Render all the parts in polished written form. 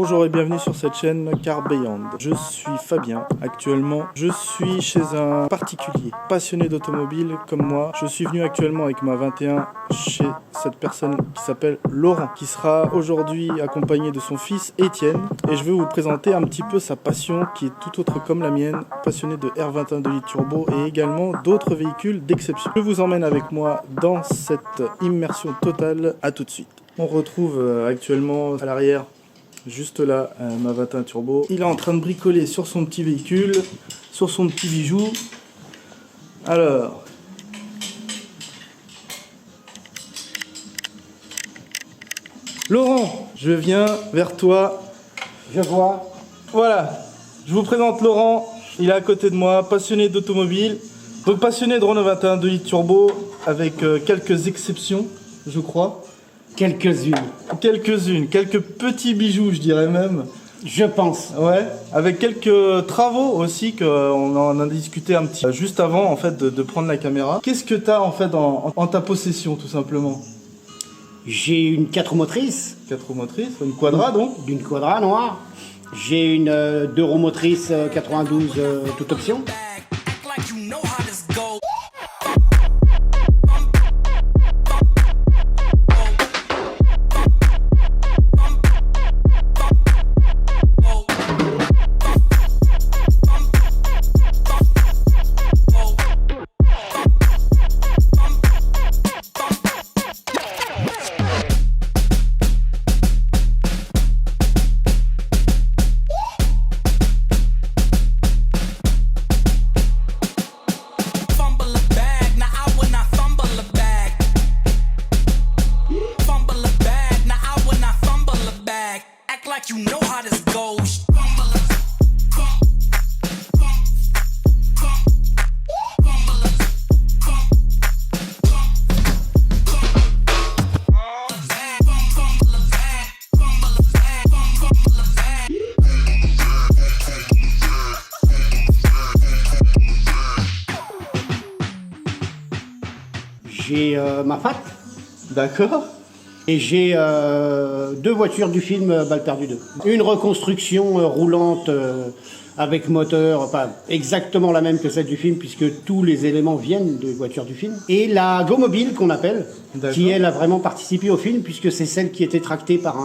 Bonjour et bienvenue sur cette chaîne Car Beyond. Je suis Fabien. Actuellement, je suis chez un particulier passionné d'automobile comme moi. Je suis venu actuellement avec ma 21 chez cette personne qui s'appelle Laurent, qui sera aujourd'hui accompagné de son fils Étienne. Et je vais vous présenter un petit peu sa passion qui est tout autre comme la mienne, passionné de R21 2 litres turbo et également d'autres véhicules d'exception. Je vous emmène avec moi dans cette immersion totale. À tout de suite. On retrouve actuellement à l'arrière, juste là, ma 21 turbo. Il est en train de bricoler sur son petit véhicule, sur son petit bijou. Alors, Laurent, je viens vers toi. Je vois. Voilà, je vous présente Laurent. Il est à côté de moi, passionné d'automobile. Donc passionné de Renault 21 2 litres turbo, avec quelques exceptions, je crois. Quelques-unes. Quelques petits bijoux, je dirais même. Je pense. Ouais, avec quelques travaux aussi qu'on en a discuté un petit juste avant en fait de prendre la caméra. Qu'est-ce que tu as en fait en ta possession tout simplement? J'ai une 4 roues motrices. 4 roues motrices, une Quadra donc. D'une Quadra noire. J'ai une 2 roues motrices 92 toute option. J'ai ma Fat. D'accord. Et j'ai 2 voitures du film Balle perdue 2. Une reconstruction roulante avec moteur, pas exactement la même que celle du film puisque tous les éléments viennent de voitures du film. Et la Go Mobile qu'on appelle, qui elle a vraiment participé au film puisque c'est celle qui était tractée par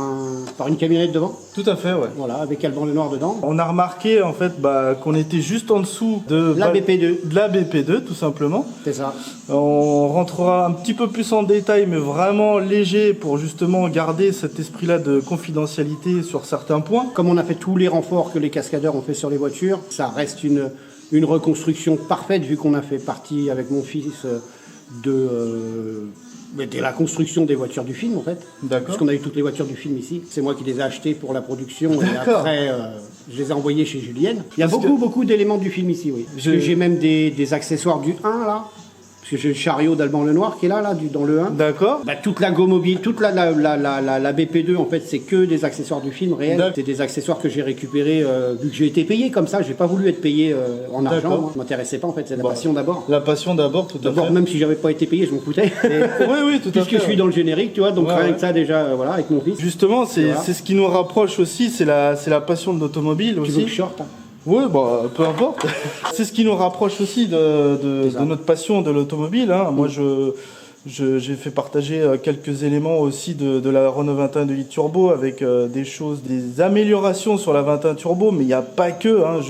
une camionnette devant. Tout à fait, ouais. Voilà, avec Alban Lenoir dedans. On a remarqué en fait qu'on était juste en dessous de La BP2. De la BP2 tout simplement. C'est ça. On rentrera un petit peu plus en détail mais vraiment léger pour justement garder cet esprit-là de confidentialité sur certains points. Comme on a fait tous les renforts que les cascadeurs ont fait sur les voitures, ça reste une reconstruction parfaite vu qu'on a fait partie avec mon fils de la construction des voitures du film en fait. D'accord. Puisqu'on a eu toutes les voitures du film ici. C'est moi qui les ai achetées pour la production et après je les ai envoyées chez Julienne. Il y a beaucoup d'éléments du film ici, oui. Parce que j'ai même des accessoires du 1 là. Parce que j'ai le chariot d'Alban Lenoir qui est là dans le 1. D'accord. Toute la Go Mobile, toute la BP2 en fait c'est que des accessoires du film réel. C'est des accessoires que j'ai récupérés vu que j'ai été payé comme ça. J'ai pas voulu être payé en argent. Moi. Ça m'intéressait pas en fait, c'est la passion d'abord. La passion d'abord, tout à fait. D'abord même si j'avais pas été payé, je m'en foutais. Oui, tout à fait. Puisque je suis dans le générique, tu vois, donc rien que ça déjà, voilà, avec mon fils. Justement, c'est ce qui nous rapproche aussi, c'est la passion de l'automobile aussi. Tu veux que je sorte, hein. Oui, peu importe. C'est ce qui nous rapproche aussi de notre passion de l'automobile. Hein. Moi, j'ai fait partager quelques éléments aussi de la Renault 21 2 litres turbo avec des améliorations sur la 21 turbo, mais il n'y a pas que. Hein.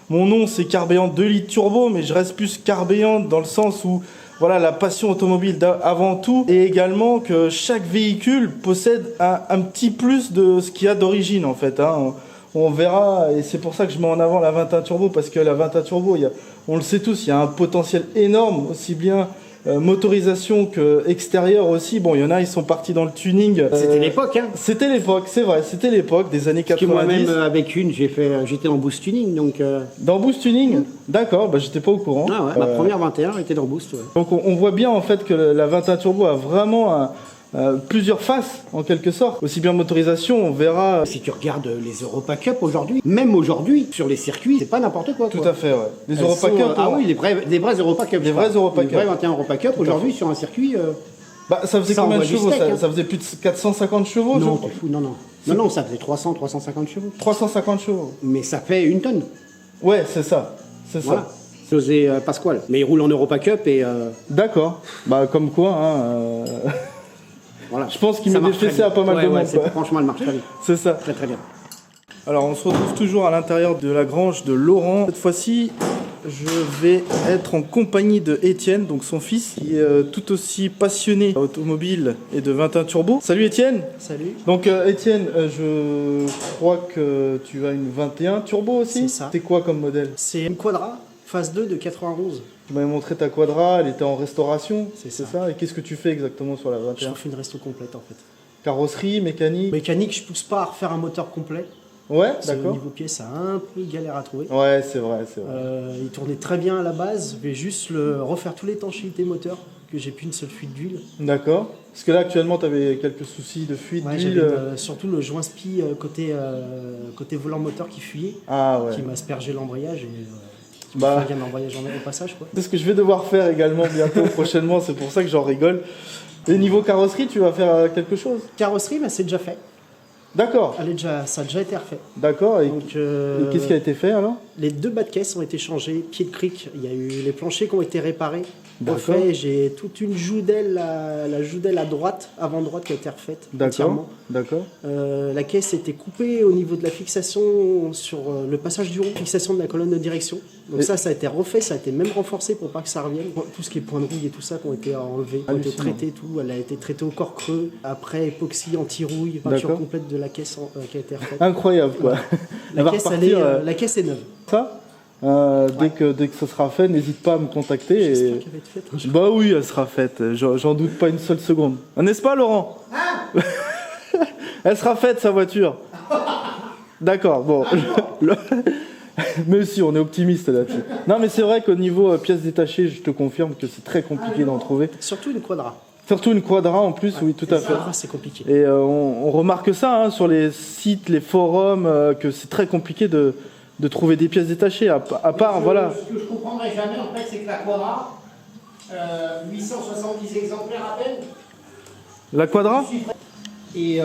Mon nom, c'est Car Beyond 2 litres turbo, mais je reste plus Car Beyond dans le sens où voilà, la passion automobile avant tout, et également que chaque véhicule possède un petit plus de ce qu'il y a d'origine en fait. Hein. On verra, et c'est pour ça que je mets en avant la 21 turbo, parce que la 21 turbo, on le sait tous, il y a un potentiel énorme, aussi bien motorisation que extérieur aussi. Bon, il y en a, ils sont partis dans le tuning. C'était l'époque, hein. C'était l'époque, c'est vrai, c'était l'époque des années 90. Parce que moi-même, avec une, j'étais en boost tuning, donc... Dans boost tuning. D'accord, j'étais pas au courant. Ah ouais, ma première 21 était dans boost, ouais. Donc on voit bien en fait que la 21 turbo a vraiment plusieurs faces en quelque sorte. Aussi bien motorisation, on verra. Si tu regardes les Europa Cup aujourd'hui, même aujourd'hui sur les circuits, c'est pas n'importe quoi. Tout à fait, ouais. Les Europa Cup. Ah oui, les vrais Europa Cup. Les vrais Europa Cup. Les vrais 21 Europa Cup aujourd'hui sur un circuit. Ça faisait combien de chevaux ça faisait plus de 450 chevaux. Non, t'es fou, non. Non, ça faisait 300, 350 chevaux. 350 chevaux. Mais ça fait 1 tonne. Ouais, c'est ça. C'est Voilà. ça. José Pasquale. Mais il roule en Europa Cup et D'accord. Bah, comme quoi, hein, voilà. je pense qu'il Ça met des marche très fessées à pas bien. mal de monde, quoi. Franchement, elle marche très bien. C'est ça. Très très bien. Alors, on se retrouve toujours à l'intérieur de la grange de Laurent. Cette fois-ci, je vais être en compagnie de Étienne, donc son fils, qui est tout aussi passionné automobile et de 21 turbo. Salut Étienne. Salut. Donc Étienne, je crois que tu as une 21 turbo aussi. C'est ça. C'est quoi comme modèle? C'est une Quadra, phase 2 de 91. Tu m'avais montré ta Quadra, elle était en restauration. C'est C'est ça. ça. Et qu'est-ce que tu fais exactement sur la Je 21? refais une resto complète en fait. Carrosserie, mécanique? Mécanique, je pousse pas à refaire un moteur complet. Ouais, Parce que d'accord. Niveau pièce, c'est un peu galère à trouver. Ouais, c'est vrai, c'est vrai. Il tournait très bien à la base. Je vais juste refaire toute l'étanchéité moteur, que j'ai plus une seule fuite d'huile. D'accord. Parce que là, actuellement, tu avais quelques soucis de fuite Ouais, d'huile. j'avais surtout le joint spi côté volant moteur qui fuyait, Ah ouais. qui m'a aspergé l'embrayage et qui Bah. m'a fait un embrayage au passage. Quoi. C'est ce que je vais devoir faire également bientôt, prochainement. C'est pour ça que j'en rigole. Et niveau carrosserie, tu vas faire quelque chose? Carrosserie, c'est déjà fait. D'accord. Ça a déjà été refait. D'accord. Et, Donc, et qu'est-ce qui a été fait alors? Les 2 bas de caisse ont été changés, pied de cric. Il y a eu les planchers qui ont été réparés, D'accord. refaits. J'ai toute une joudelle, la joudelle à droite, avant droite, qui a été refaite D'accord. entièrement. D'accord. La caisse était coupée au niveau de la fixation sur le passage du rond, fixation de la colonne de direction. Donc Et- ça a été refait, ça a été même renforcé pour pas que ça revienne. Tout ce qui est point de rouille et tout ça qui ont été enlevés, qui ont été Hallucinant. traités, tout. Elle a été traitée au corps creux, après époxy anti-rouille, peinture D'accord. complète de la caisse qui a été refaite. Incroyable quoi. Elle La va caisse, repartir, la caisse est neuve. ça. Dès que ce sera fait, n'hésite pas à me contacter. J'espère Et... qu'elle va être faite un jour. Bah oui, elle sera faite. J'en doute pas une seule seconde. N'est-ce pas, Laurent? Elle sera faite, sa voiture. D'accord, bon. Mais si, on est optimiste là-dessus. Non, mais c'est vrai qu'au niveau pièces détachées, je te confirme que c'est très compliqué d'en trouver. Surtout une Quadra. Surtout une Quadra en plus, oui, tout à fait. Quadra, c'est compliqué. Et on remarque ça hein, sur les sites, les forums, que c'est très compliqué de trouver des pièces détachées. À part, voilà. Ce que je comprendrai jamais, en fait, c'est que la Quadra, 870 exemplaires à peine, La Quadra? et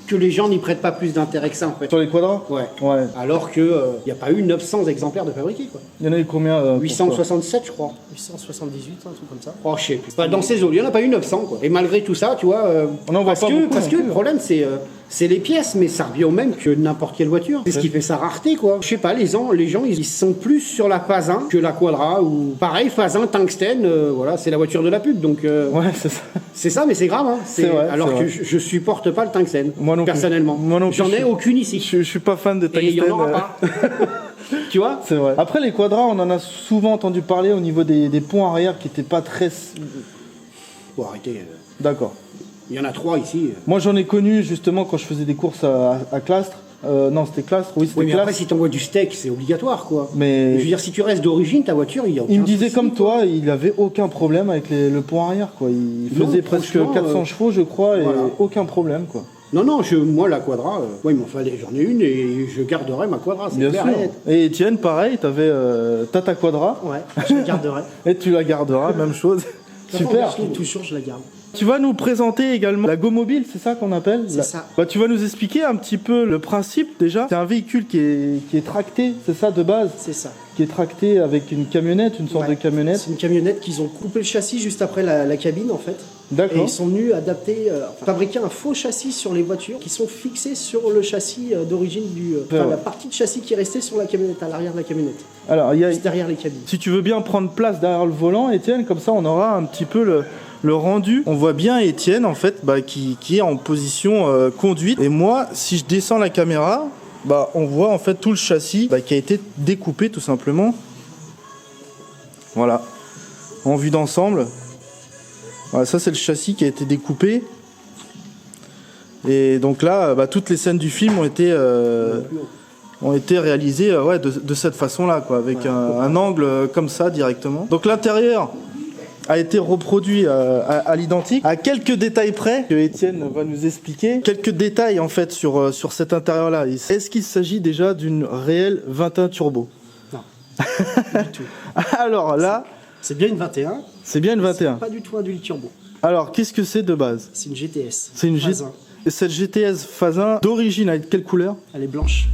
que les gens n'y prêtent pas plus d'intérêt que ça, en fait. Sur les Quadras? Ouais. Ouais. Alors qu'il n'y a pas eu 900 exemplaires de fabriqués, quoi. Il y en a eu combien pour toi 867, je crois. 878, un truc comme ça. Oh, je sais plus. Enfin, dans ces eaux, il n'y en a pas eu 900, quoi. Et malgré tout ça, tu vois. On en voit pas beaucoup parce non que plus. le problème, c'est les pièces, mais ça revient au même que n'importe quelle voiture. C'est ce qui fait sa rareté, quoi. Je sais pas, les gens, ils sont plus sur la phase 1 que la Quadra, ou pareil, phase 1 tungstène, voilà, c'est la voiture de la pub, donc. Ouais, c'est ça. C'est ça, mais c'est grave, hein. C'est vrai, alors c'est que vrai. je supporte pas le tungstène. Moi non plus. Personnellement. Moi non plus, J'en ai je- aucune ici. Je suis pas fan de Et il y tungstène. en aura pas. Tu vois? C'est vrai. Après, les Quadras, on en a souvent entendu parler au niveau des ponts arrière qui n'étaient pas très. Bon, arrêtez. D'accord. Il y en a 3 ici. Moi, j'en ai connu justement quand je faisais des courses à Clastres. Non, c'était Clastres. Oui, c'était Oui, mais Clastres. après, si t'envoies du steak, c'est obligatoire, quoi. Mais- Je veux dire, si tu restes d'origine, ta voiture, il y a aucun Il me disait souci, comme quoi. toi, il avait aucun problème avec le pont arrière, quoi. Il Non, faisait presque franchement, 400 chevaux, je crois, et voilà. aucun problème, quoi. Non, non, moi, la Quadra, ouais, il m'en fallait, j'en ai une et je garderai ma Quadra, c'est Bien clair sûr. et net. Et Étienne, pareil, t'as ta Quadra Ouais, je la garderai. et tu la garderas, même chose. Super. Je l'ai toujours, je la garde. Tu vas nous présenter également la GoMobile, c'est ça qu'on appelle? C'est ça. Bah, tu vas nous expliquer un petit peu le principe déjà. C'est un véhicule qui est tracté, c'est ça de base? C'est ça. Qui est tracté avec une camionnette, une sorte Ouais. de camionnette. C'est une camionnette qu'ils ont coupé le châssis juste après la cabine en fait. Et D'accord. ils sont venus adapter, fabriquer un faux châssis sur les voitures qui sont fixés sur le châssis d'origine Ouais. la partie de châssis qui est restée sur la camionnette, à l'arrière de la camionnette, Alors, il y a, juste derrière les cabines. si tu veux bien prendre place derrière le volant, Étienne, comme ça on aura un petit peu le rendu. On voit bien Étienne en fait qui est en position conduite. Et moi, si je descends la caméra, bah, on voit en fait tout le châssis qui a été découpé tout simplement. Voilà. En vue d'ensemble. Voilà, ça c'est le châssis qui a été découpé. Et donc là, toutes les scènes du film ont été réalisées de cette façon-là, quoi, avec un angle comme ça directement. Donc l'intérieur a été reproduit à l'identique, à quelques détails près que Étienne va nous expliquer. Quelques détails en fait sur cet intérieur-là. Est-ce qu'il s'agit déjà d'une réelle 21 turbo? Non, pas du tout. Alors là, C'est bien une 21. c'est bien une 21. C'est pas du tout un dual turbo. Alors qu'est-ce que c'est de base? C'est une GTS. C'est une phase GTS. 1. Et cette GTS phase 1 d'origine, avec quelle couleur? Elle est blanche.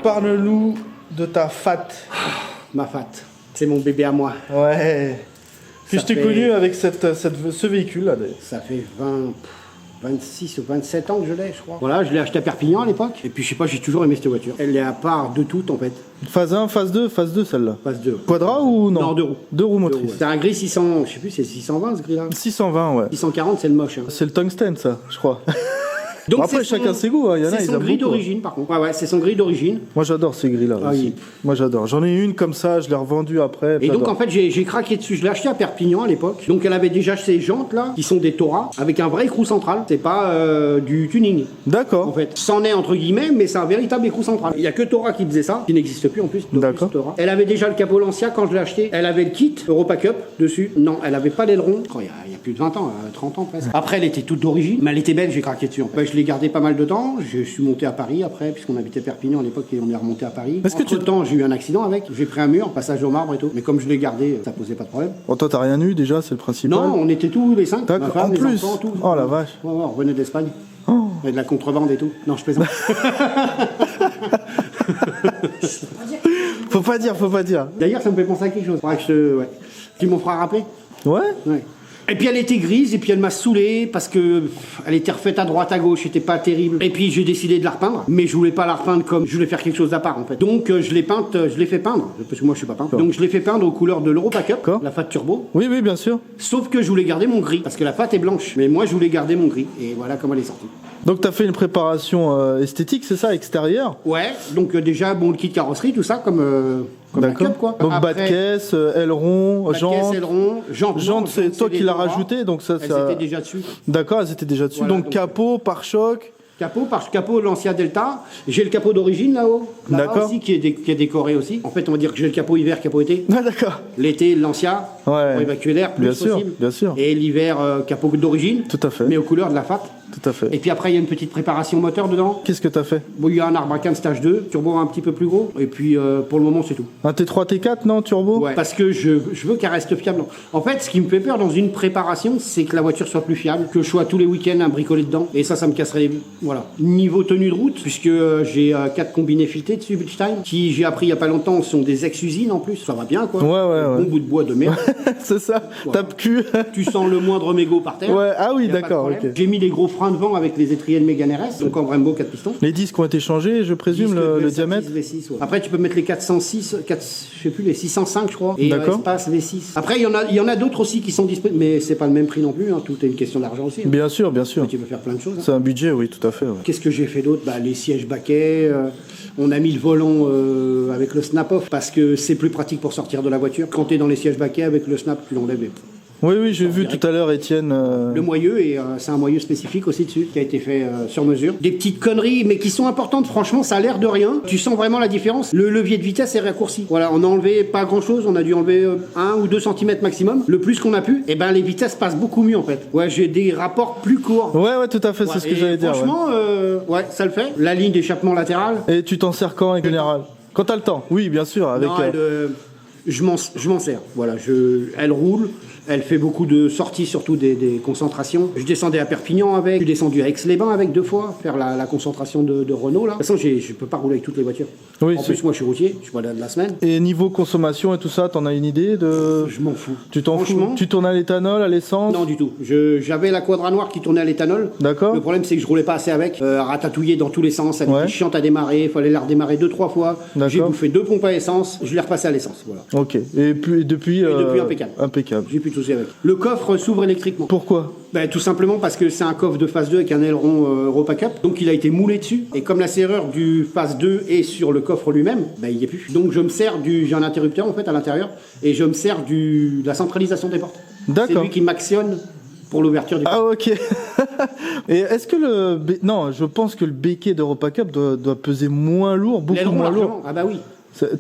Parle-nous de ta FAT. Ma Fat, c'est mon bébé à moi. Ouais. Puis Ça je t'ai fait- connu avec ce véhicule-là, d'ailleurs. Ça fait 26 ou 27 ans que je l'ai, je crois. Voilà, je l'ai acheté à Perpignan à l'époque. Et puis, je sais pas, j'ai toujours aimé cette voiture. Elle est à part de tout, en fait. Phase 1, phase 2, celle-là. Phase 2. Quadra ou non? Non, 2 roues. 2 roues Ouais. motrices. C'est un gris 600, je sais plus, c'est 620 ce gris-là. 620, ouais. 640, c'est le moche. Hein. C'est le tungstène, ça, je crois. Donc, Bon, après, c'est son- chacun ses goûts, hein. Il y en a, C'est ils son aiment gris beaucoup. d'origine, par contre. Ouais, c'est son gris d'origine. Moi, j'adore ces grilles-là. Ah aussi. oui. Moi, j'adore. J'en ai une comme ça, je l'ai revendue après. Et donc j'adore. en fait j'ai craqué dessus, je l'ai acheté à Perpignan à l'époque. Donc elle avait déjà ces jantes là, qui sont des Torah, avec un vrai écrou central. C'est pas du tuning. En D'accord. fait, c'en est entre guillemets, mais c'est un véritable écrou central. Il y a que Torah qui faisait ça, qui n'existe plus en plus. donc D'accord. plus Torah. Elle avait déjà le capot Lancia quand je l'ai acheté. Elle avait le kit Europa Cup dessus. Non, elle avait pas l'aileron. Oh, il y a plus de 20 ans, 30 ans presque. Après elle était toute d'origine, mais elle était belle, j'ai craqué dessus. Je l'ai gardée pas mal de temps. Je suis monté à Paris après, puisqu'on habitait Perpignan à l'époque et on est remonté à Paris. Est-ce que tu- Entre-temps, j'ai eu un accident avec. J'ai pris un mur, passage au marbre et tout. Mais comme je l'ai gardé, ça posait pas de problème. Bon, toi, t'as rien eu déjà, c'est le principal. Non, on était tous les 5. D'accord. En plus. Oh la vache. Ouais, on revenait d'Espagne. Oh. Et de la contrebande et tout. Non, je plaisante. Faut pas dire. D'ailleurs, ça me fait penser à quelque chose. Faudra que ouais. Tu m'en feras rappeler. Ouais. Ouais. Et puis elle était grise, et puis elle m'a saoulé parce que elle était refaite à droite à gauche, c'était pas terrible. Et puis j'ai décidé de la repeindre, mais je voulais pas la repeindre comme je voulais faire quelque chose à part en fait. Donc je l'ai peinte, je l'ai fait peindre, parce que moi je suis pas peintre. Donc je l'ai fait peindre aux couleurs de l'Europa Cup, D'accord. la Fat Turbo. Oui, bien sûr. Sauf que je voulais garder mon gris, parce que la Fat est blanche. Mais moi je voulais garder mon gris, et voilà comment elle est sortie. Donc, t'as fait une préparation esthétique, c'est ça, extérieure? Ouais, donc déjà bon le kit carrosserie, tout ça comme la D'accord. Cup quoi. Donc, bas de Après, caisse, aileron, bas de jantes. caisse, aileron, jantes. Jantes, c'est toi des qui l'as Torah. rajouté, donc ça, Elles ça- étaient déjà dessus. D'accord, elles étaient déjà dessus. Voilà, donc, donc, capot, pare-choc. Capot, par capot Lancia Delta. J'ai le capot d'origine là-haut. Là-bas D'accord. aussi qui est décoré aussi. En fait, on va dire que j'ai le capot hiver, capot été. Ah, d'accord. L'été, Lancia, Ouais. pour évacuer l'air plus Bien sûr, possible. bien sûr. Et l'hiver, capot d'origine. Tout à fait. Mais aux couleurs de la Fat. Tout à fait. Et puis après, il y a une petite préparation moteur dedans. Qu'est-ce que t'as fait? Bon, il y a un Arbracan stage 2, turbo un petit peu plus gros. Et puis pour le moment, c'est tout. Un T3, T4, non, turbo? Ouais. Parce que je veux qu'elle reste fiable. En fait, ce qui me fait peur dans une préparation, c'est que la voiture soit plus fiable, que je sois tous les week-ends à bricoler dedans. Et ça me casserait les... Voilà. Niveau tenue de route, puisque j'ai 4 combinés filetés dessus, Bilstein, qui j'ai appris il y a pas longtemps, sont des ex-usines en plus. Ça va bien, quoi. Ouais. Un bon bout de bois de merde. C'est ça, tape-cul. Tu sens le moindre mégot par terre. Ouais, ah oui, Y a pas de d'accord, problème. ok. J'ai mis des gros freins devant avec les étriers de Mégane RS, donc en Brembo 4 pistons. Les disques ont été changés, je présume, Disque le V6, diamètre. V6, ouais. Après, tu peux mettre les 406, je sais plus, les 605, je crois. Et D'accord. espace V6. Après, il y en a d'autres aussi qui sont disponibles, mais c'est pas le même prix non plus. Hein. Tout est une question d'argent aussi. Hein. Bien sûr, bien sûr. Tu peux faire plein de choses. Hein. C'est un budget, oui, tout à fait. Ouais. Qu'est-ce que j'ai fait d'autre? Les sièges baquets. On a mis le volant avec le snap-off parce que c'est plus pratique pour sortir de la voiture. Quand tu es dans les sièges baquets avec le snap, tu l'enlèves. Oui, j'ai vu tout à l'heure, Étienne. Le moyeu, et c'est un moyeu spécifique aussi dessus, qui a été fait sur mesure. Des petites conneries, mais qui sont importantes, franchement, ça a l'air de rien. Tu sens vraiment la différence. Le levier de vitesse est raccourci. Voilà, on a enlevé pas grand chose, on a dû enlever 1 ou 2 cm maximum. Le plus qu'on a pu, et les vitesses passent beaucoup mieux en fait. Ouais, j'ai des rapports plus courts. Ouais, tout à fait, c'est ce que Et j'allais dire. Ouais. franchement, ouais, ça le fait. La ligne d'échappement latéral. Et tu t'en sers quand en général? Quand t'as le temps? Oui, bien sûr. Avec, Non, je m'en sers. Voilà, elle roule. Elle fait beaucoup de sorties, surtout des concentrations. Je descendais à Perpignan avec, je suis descendu à Aix-les-Bains avec 2 fois, faire la concentration de Renault là. De toute façon, je peux pas rouler avec toutes les voitures. Oui, En plus, moi je suis routier, je suis pas là de la semaine. Et niveau consommation et tout ça, t'en as une idée de... Je m'en fous. Tu t'en fous? Franchement, Tu tournes à l'éthanol, à l'essence? non du tout. J'avais la Quadra noire qui tournait à l'éthanol. D'accord. Le problème c'est que je roulais pas assez avec, ratatouillé dans tous les sens, elle Ouais. était chiante à démarrer, il fallait la redémarrer 2-3 fois. D'accord. J'ai bouffé 2 pompes à essence, je l'ai repassé à l'essence, voilà. Ok. Et puis depuis... depuis, impeccable. Impeccable. J'ai plus de soucis avec. Le coffre s'ouvre électriquement. Pourquoi? Ben, tout simplement parce que c'est un coffre de phase 2 avec un aileron Europa Cup, donc il a été moulé dessus. Et comme la serrure du phase 2 est sur le coffre lui-même, ben, il n'y est plus. Donc je me sers j'ai un interrupteur en fait à l'intérieur, et je me sers de la centralisation des portes. D'accord. C'est lui qui m'actionne pour l'ouverture du Ah ok. Et est-ce que non, je pense que le béquet d'Europa Cup doit peser moins lourd, beaucoup l'aileron moins lourd. largement. Ah bah oui.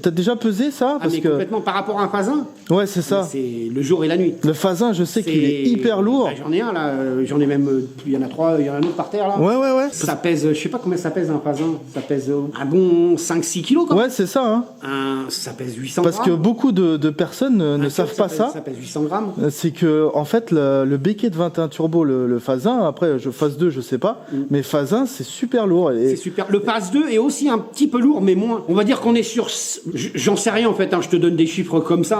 T'as déjà pesé ça? Ah Parce mais que complètement par rapport à un phase 1. ouais, c'est ça. C'est le jour et la nuit. Le phase 1, je sais qu'il est hyper lourd. Bah, j'en ai un là, j'en ai même, il y en a 3, il y en a un autre par terre là. Ouais. Ça pèse, je sais pas combien ça pèse un phase 1, ça pèse un bon 5-6 kilos quand même. Ouais, c'est ça. Hein. Ça pèse 800 Parce que grammes. beaucoup de personnes ne savent pas ça. Ça pèse 800 grammes. C'est que en fait le béquet de 21 turbo, le phase 1, après phase 2 je sais pas, mais phase 1 c'est super lourd. Et... C'est super. Le phase 2 est aussi un petit peu lourd, mais moins. On va dire qu'on est sur... J'en sais rien en fait, hein, je te donne des chiffres comme ça.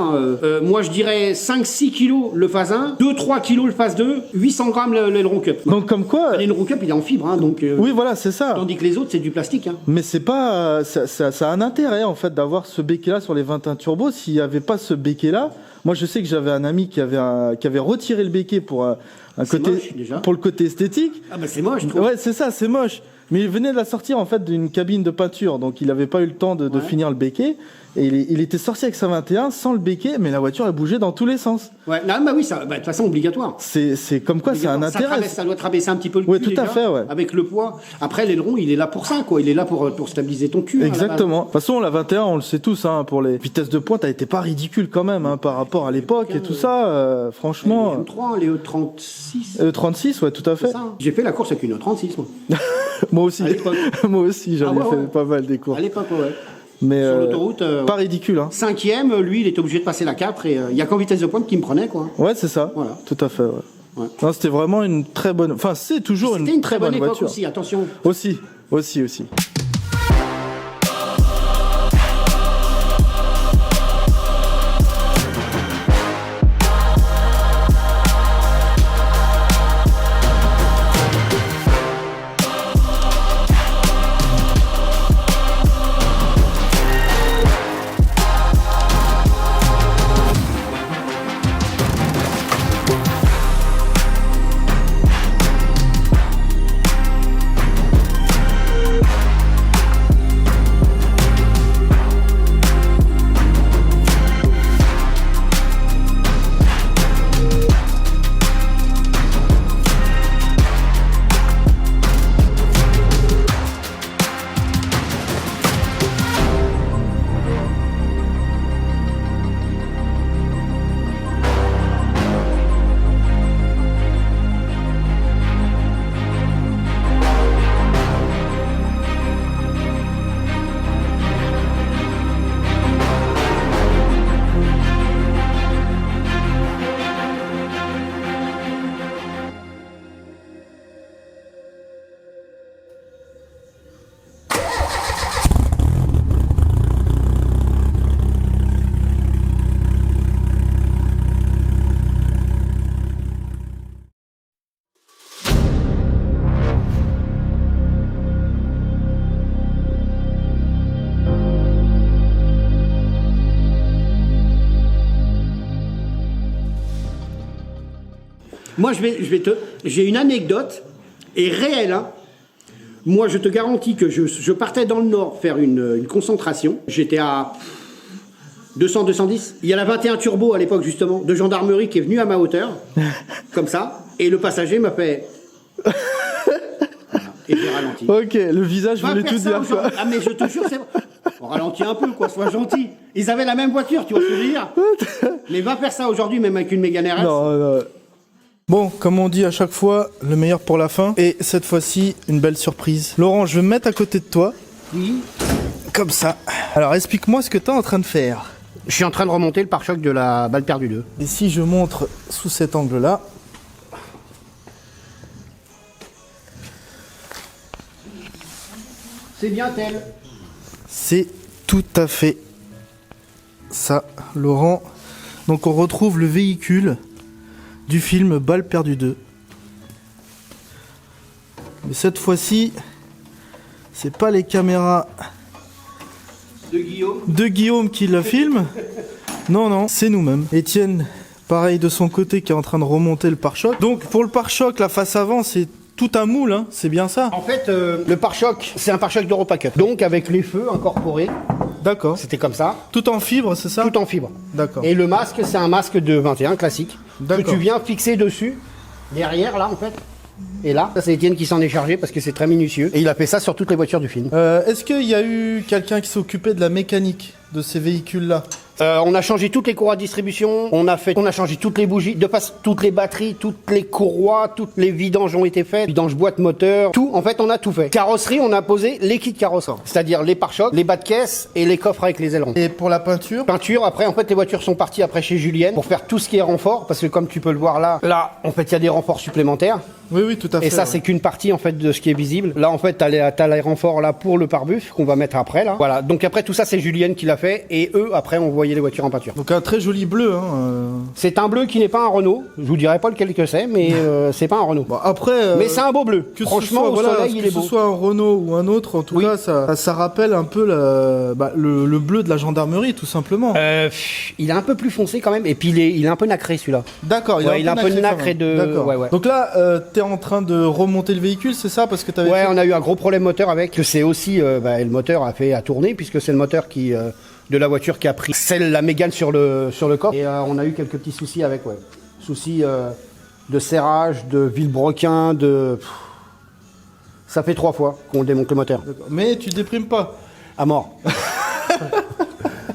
Moi je dirais 5-6 kilos le phase 1, 2-3 kilos le phase 2, 800 grammes l'aileron cup. Donc comme quoi... L'aileron cup il est en fibre, hein, donc... Oui voilà, c'est ça. Tandis que les autres c'est du plastique. Hein. Mais c'est pas... ça a un intérêt en fait d'avoir ce béquet là sur les 21 turbo. S'il n'y avait pas ce béquet là, moi je sais que j'avais un ami qui avait retiré le béquet pour un côté... moche, déjà. Pour le côté esthétique. Ah bah c'est moche, je trouve. Ouais c'est ça, c'est moche. Mais il venait de la sortir en fait d'une cabine de peinture, donc il n'avait pas eu le temps de finir le béquet. Et il était sorti avec sa 21 sans le béquet, mais la voiture elle bougeait dans tous les sens. Ouais, non, bah oui, ça, de toute façon obligatoire. C'est comme quoi c'est un intérêt. Ça doit te rabaisser un petit peu le cul. Ouais, tout à déjà, fait, ouais. Avec le poids. Après, l'aileron, il est là pour ça, quoi. Il est là pour stabiliser ton cul. Exactement. De toute façon, la 21, on le sait tous, hein, pour les vitesses de pointe, elle était pas ridicule quand même, hein, par rapport à l'époque et tout ça. Franchement. Les E3, les E36. E36, ouais, tout à fait. C'est ça, hein. J'ai fait la course avec une E36, moi. Moi aussi. À l'époque. Moi aussi, j'en ai fait pas mal des courses. À l'époque, ouais. Mais sur l'autoroute. pas ridicule, hein. 5e, lui, il était obligé de passer la 4 et il y a qu'en vitesse de pointe qui me prenait, quoi. Ouais, c'est ça. Voilà. Tout à fait, ouais. Ouais. Non, c'était vraiment une très bonne. Enfin, c'est toujours C'était une très bonne époque voiture. aussi, attention. Aussi. Moi, j'ai une anecdote, et réelle, hein. Moi, je te garantis que je partais dans le Nord faire une concentration. J'étais à 200, 210. Il y a la 21 Turbo à l'époque, justement, de gendarmerie qui est venue à ma hauteur, comme ça, et le passager m'a fait... Voilà, et j'ai ralenti. Ok, le visage voulait tout dire. Quoi. Ah, mais je te jure, c'est... On ralentit un peu, quoi, sois gentil. Ils avaient la même voiture, tu vois ce que je veux dire. Mais va faire ça aujourd'hui, même avec une Mégane RS. Non. Bon, comme on dit à chaque fois, le meilleur pour la fin. Et cette fois-ci, une belle surprise. Laurent, je vais me mettre à côté de toi. Oui. Comme ça. Alors, explique-moi ce que tu es en train de faire. Je suis en train de remonter le pare-choc de la balle perdue 2. Et si je montre sous cet angle-là, C'est bien tel. c'est tout à fait ça, Laurent. Donc on retrouve le véhicule du film Balle perdue 2. Mais cette fois-ci, c'est pas les caméras de Guillaume qui la filme. Non, c'est nous-mêmes. Étienne, pareil de son côté, qui est en train de remonter le pare-choc. Donc pour le pare-choc, la face avant, c'est tout un moule, hein, c'est bien ça? En fait, le pare-choc, c'est un pare-choc d'Europa Cup. Donc avec les feux incorporés, D'accord. c'était comme ça, Tout en fibre, c'est ça? tout en fibre. D'accord. Et le masque, c'est un masque de 21 classique que D'accord. tu viens fixer dessus, derrière là en fait. Et là, ça c'est Étienne qui s'en est chargé parce que c'est très minutieux. Et il a fait ça sur toutes les voitures du film. Est-ce qu'il y a eu quelqu'un qui s'est occupé de la mécanique de ces véhicules-là? On a changé toutes les courroies de distribution, on a changé toutes les bougies, toutes les batteries, toutes les courroies, toutes les vidanges ont été faites, vidanges boîte moteur, tout, en fait on a tout fait. Carrosserie, on a posé les kits carrosseurs, c'est-à-dire les pare-chocs, les bas de caisse et les coffres avec les ailerons. Et pour la peinture? Peinture, après en fait les voitures sont parties après chez Julienne pour faire tout ce qui est renfort, parce que comme tu peux le voir là en fait il y a des renforts supplémentaires. Oui, tout à fait. Et ça, c'est qu'une partie en fait de ce qui est visible. Là, en fait, t'as les renforts là pour le pare-buff qu'on va mettre après là. Voilà. Donc après tout ça, c'est Julienne qui l'a fait et eux après on voyait les voitures en peinture. Donc un très joli bleu. C'est un bleu qui n'est pas un Renault. Je vous dirai pas lequel que c'est, mais c'est pas un Renault. Bon, après. Mais c'est un beau bleu. Que Franchement, ce soit, au soleil, il est que beau. ce soit un Renault ou un autre, en tout Oui. cas, ça rappelle un peu le bleu de la gendarmerie, tout simplement. Il est un peu plus foncé quand même, et puis il est un peu nacré celui-là. D'accord. Ouais, il a un peu quand nacré même. de. D'accord. Ouais. Donc là, t'es en train de remonter le véhicule, c'est ça, parce que t'avais. Ouais, on a eu un gros problème moteur avec. Que c'est aussi, le moteur a tourné puisque c'est le moteur qui de la voiture qui a pris la Mégane sur le coffre. Et on a eu quelques petits soucis avec, ouais. Soucis de serrage, de vilebrequin, ça fait 3 fois qu'on démonte le moteur. D'accord. Mais tu déprimes pas. À mort.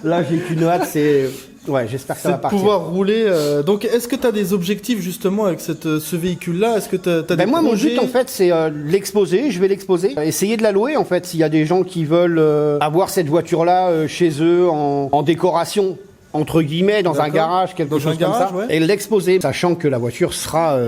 Là, j'ai qu'une hâte, c'est. Ouais, j'espère que ça C'est va de partir. pouvoir rouler. Donc, est-ce que tu as des objectifs justement avec ce véhicule-là? Est-ce que tu as des Moi, mon projets? but, en fait, c'est l'exposer. Je vais l'exposer. Essayer de la louer, en fait, s'il y a des gens qui veulent avoir cette voiture-là chez eux en décoration, entre guillemets, dans un D'accord. garage, quelque Dans chose un garage, comme ça. ouais. Et l'exposer, sachant que la voiture sera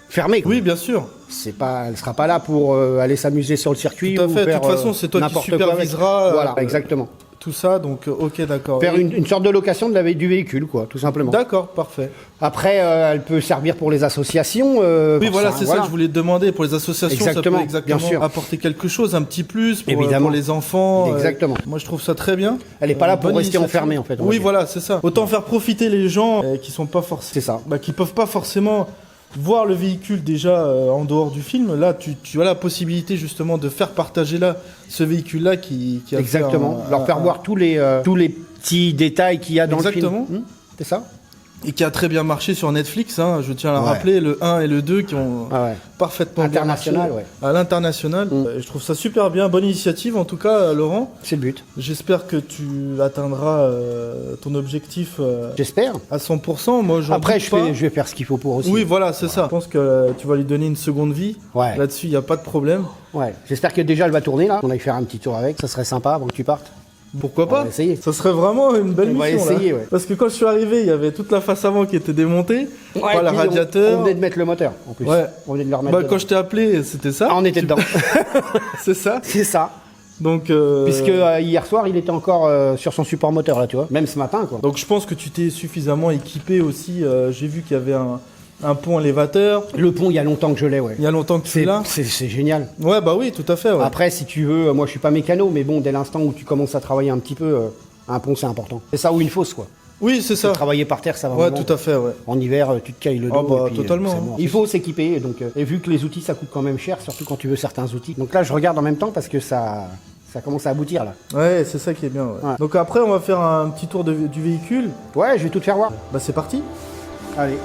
fermée. Oui, bien sûr. Elle sera pas là pour aller s'amuser sur le circuit. Tout à ou fait. De faire, toute façon, c'est toi qui n'importe quoi avec. superviseras. Voilà, exactement. Tout ça, donc ok, d'accord. Faire une sorte de location du véhicule, quoi, tout simplement. D'accord, parfait. Après, elle peut servir pour les associations. Oui, voilà, c'est ça que je voulais te demander. Pour les associations, Exactement, ça peut exactement bien sûr. apporter quelque chose, un petit plus pour, Évidemment. pour les enfants. Exactement. Moi, je trouve ça très bien. Elle est pas là pour Bonne rester initiative. enfermée, en fait, on va Oui, dire. voilà, c'est ça. Autant faire profiter les gens qui sont pas forcément. C'est ça. Qui peuvent pas forcément voir le véhicule déjà en dehors du film. Là, tu as la possibilité justement de faire partager là ce véhicule-là qui a Exactement. fait Leur faire voir tous les petits détails qu'il y a dans Exactement. le film. C'est ça? et qui a très bien marché sur Netflix, hein, je tiens à le Ouais. rappeler, le 1 et le 2 qui ont parfaitement bien marché International, ouais. à l'international. Je trouve ça super bien, bonne initiative en tout cas, Laurent. C'est le but. J'espère que tu atteindras ton objectif J'espère. à 100%. Moi, j'en Après, doute je pas. vais faire ce qu'il faut pour aussi. Oui, voilà, c'est ça. Je pense que tu vas lui donner une seconde vie. Ouais. Là-dessus, il n'y a pas de problème. Ouais. J'espère que déjà elle va tourner là. On aille faire un petit tour avec. Ça serait sympa avant que tu partes. Pourquoi pas va essayer. Ça serait vraiment une belle On va mission. essayer, là. ouais. Parce que quand je suis arrivé, il y avait toute la face avant qui était démontée. Ouais, Pas le puis radiateur. On venait de mettre le moteur en plus. Ouais. On venait de le remettre. Bah, dedans. quand je t'ai appelé, c'était ça. Ah, on était dedans. C'est ça. C'est ça. Donc, Puisque hier soir, il était encore sur son support moteur là, tu vois. Même ce matin, quoi. donc je pense que tu t'es suffisamment équipé aussi. J'ai vu qu'il y avait un pont élévateur. Le pont, il y a longtemps que je l'ai, ouais. Il y a longtemps que tu es là. C'est génial. Ouais, bah oui, tout à fait. Ouais. Après, si tu veux, moi je suis pas mécano, mais bon, dès l'instant où tu commences à travailler un petit peu, un pont c'est important. C'est ça ou une fosse, quoi. Oui, c'est ça. Travailler par terre, ça va Ouais, vraiment. tout à fait. Ouais. En hiver, tu te cailles le dos. Ah bah, et puis, totalement, c'est hein. mort. Il faut s'équiper, et donc, et vu que les outils ça coûte quand même cher, surtout quand tu veux certains outils. Donc là, je regarde en même temps parce que ça commence à aboutir là. Ouais, c'est ça qui est bien. Ouais. Ouais. Donc après, on va faire un petit tour du véhicule. Ouais, je vais tout te faire voir. Bah c'est parti. Allez.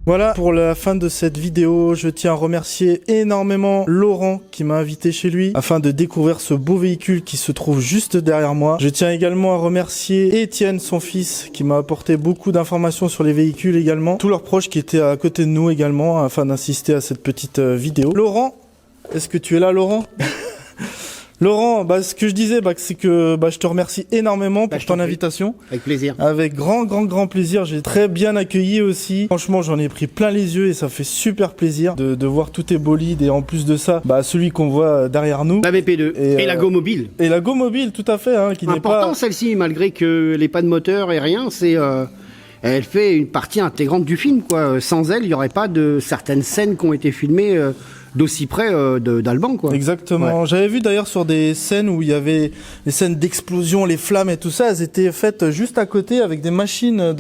Voilà pour la fin de cette vidéo. Je tiens à remercier énormément Laurent qui m'a invité chez lui afin de découvrir ce beau véhicule qui se trouve juste derrière moi. Je tiens également à remercier Étienne, son fils, qui m'a apporté beaucoup d'informations sur les véhicules également. Tous leurs proches qui étaient à côté de nous également afin d'assister à cette petite vidéo. Laurent, est-ce que tu es là, Laurent? Laurent, ce que je disais, c'est que je te remercie énormément pour ton invitation. Avec plaisir. Avec grand plaisir. J'ai très bien accueilli aussi. Franchement, j'en ai pris plein les yeux et ça fait super plaisir de voir tous tes bolides et en plus de ça, celui qu'on voit derrière nous. La VP2 et la Go Mobile. Et la Go Mobile, tout à fait, qui n'est pas... Important celle-ci, malgré qu'elle n'ait pas de moteur et rien, elle fait une partie intégrante du film, quoi. Sans elle, il n'y aurait pas de certaines scènes qui ont été filmées d'aussi près d'Alban, quoi. Exactement. Ouais. J'avais vu d'ailleurs sur des scènes où il y avait des scènes d'explosion, les flammes et tout ça, elles étaient faites juste à côté avec des machines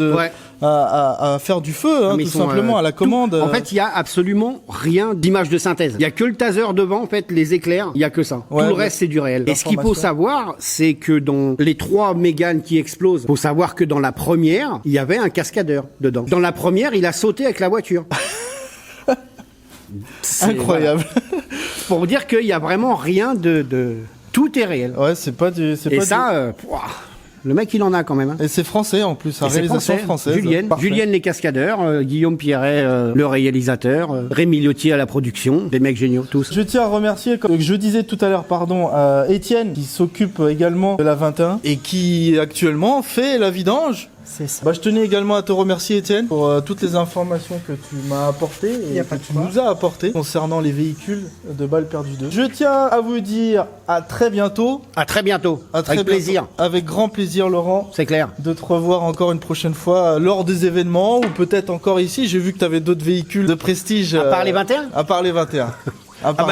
à faire du feu, tout simplement à la commande. En fait, il y a absolument rien d'image de synthèse. Il y a que le taser devant, en fait, les éclairs, il y a que ça. Ouais, tout le reste, c'est du réel. Et ce qu'il faut savoir, c'est que dans les 3 Mégane qui explosent, faut savoir que dans la première, il y avait un cascadeur dedans. Dans la première, il a sauté avec la voiture. Incroyable. Voilà. Pour vous dire qu'il y a vraiment rien de... Tout est réel. Ouais, c'est pas du... Et ça, le mec, il en a quand même. Hein. Et c'est français en plus, la réalisation française. Julienne les cascadeurs, Guillaume Pierret, le réalisateur, Rémi Liotier à la production, des mecs géniaux, tous. Je tiens à remercier, comme je disais tout à l'heure, Étienne, qui s'occupe également de la 21 et qui actuellement fait la vidange. C'est ça. Je tenais également à te remercier, Étienne, pour toutes les informations que tu m'as apportées et que tu nous as apportées concernant les véhicules de Balles Perdues 2. Je tiens à vous dire à très bientôt. À très bientôt. Avec plaisir. Avec grand plaisir, Laurent. C'est clair. De te revoir encore une prochaine fois lors des événements ou peut-être encore ici. J'ai vu que tu avais d'autres véhicules de prestige. À part les 21 À part les 21.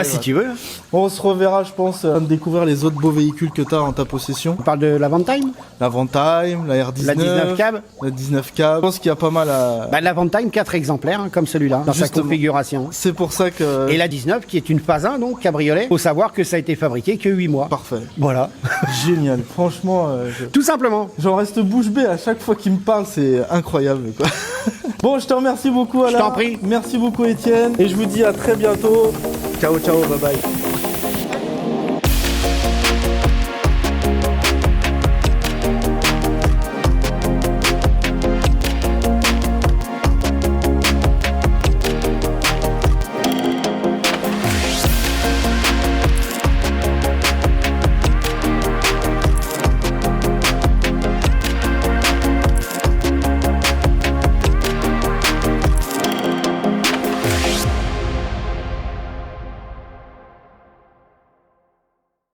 Si tu veux. On se reverra, je pense, à découvrir les autres beaux véhicules que tu as en ta possession. On parle de la Vantime. La Vantime, la R19. La 19 cab. La 19 cab. Je pense qu'il y a pas mal à... la Vantime, 4 exemplaires, comme celui-là, dans sa configuration. C'est pour ça que... Et la 19, qui est une phase 1, donc cabriolet. Faut savoir que ça a été fabriqué que 8 mois. Parfait. Voilà. Génial. Franchement... Tout simplement. J'en reste bouche bée à chaque fois qu'il me parle, c'est incroyable, quoi. Bon, je te remercie beaucoup, Alain. Je t'en prie. Merci beaucoup, Étienne. Et je vous dis à très bientôt. Ciao, ciao, bye bye.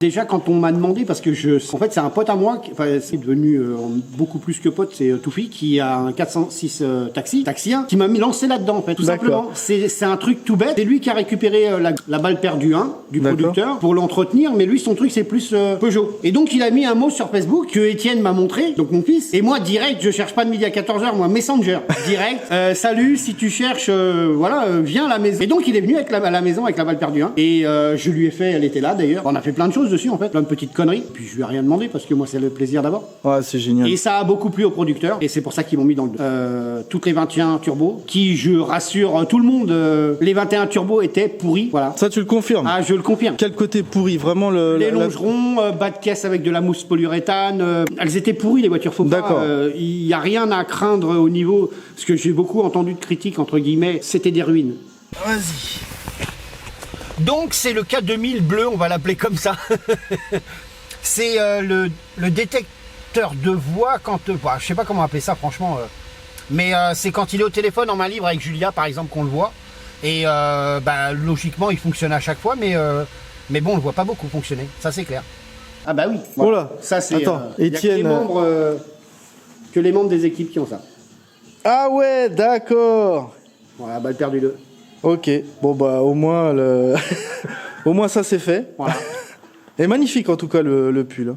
Déjà, quand on m'a demandé, parce que en fait, c'est un pote à moi, c'est devenu beaucoup plus que pote, c'est Toufi, qui a un 406 taxi, qui m'a lancé là-dedans, en fait, tout simplement. C'est un truc tout bête. C'est lui qui a récupéré la balle perdue 1 du producteur pour l'entretenir, mais lui, son truc, c'est plus Peugeot. Et donc, il a mis un mot sur Facebook que Étienne m'a montré, donc mon fils. Et moi, direct, je cherche pas de midi à 14h, moi, Messenger. Direct, salut, si tu cherches, viens à la maison. Et donc, il est venu à la maison avec la balle perdue 1. Et je lui ai fait, elle était là d'ailleurs. On a fait plein de choses dessus, en fait, plein de petites conneries. Puis je lui ai rien demandé parce que moi c'est le plaisir d'abord. Ouais, c'est génial. Et ça a beaucoup plu aux producteurs et c'est pour ça qu'ils m'ont mis dans toutes les 21 turbo qui, je rassure tout le monde, les 21 turbo étaient pourris. Voilà. Ça tu le confirmes? Ah, je le confirme. Quel côté pourri? Vraiment les longerons, bas de caisse avec de la mousse polyuréthane, elles étaient pourries les voitures. Faut pas. Il y a rien à craindre au niveau. Ce que j'ai beaucoup entendu de critiques entre guillemets, c'était des ruines. Vas-y. Donc c'est le K2000 bleu, on va l'appeler comme ça. C'est le détecteur de voix quand... je sais pas comment appeler ça franchement. Mais c'est quand il est au téléphone en main libre avec Julia par exemple qu'on le voit. Et logiquement il fonctionne à chaque fois mais bon on le voit pas beaucoup fonctionner, ça c'est clair. Ah bah oui. Voilà. Oh là. Ça c'est... Attends, Étienne... que les membres des équipes qui ont ça. Ah ouais, d'accord. Voilà, balle perdue 2. Ok, bon au moins au moins ça c'est fait. Voilà. Et magnifique en tout cas le pull.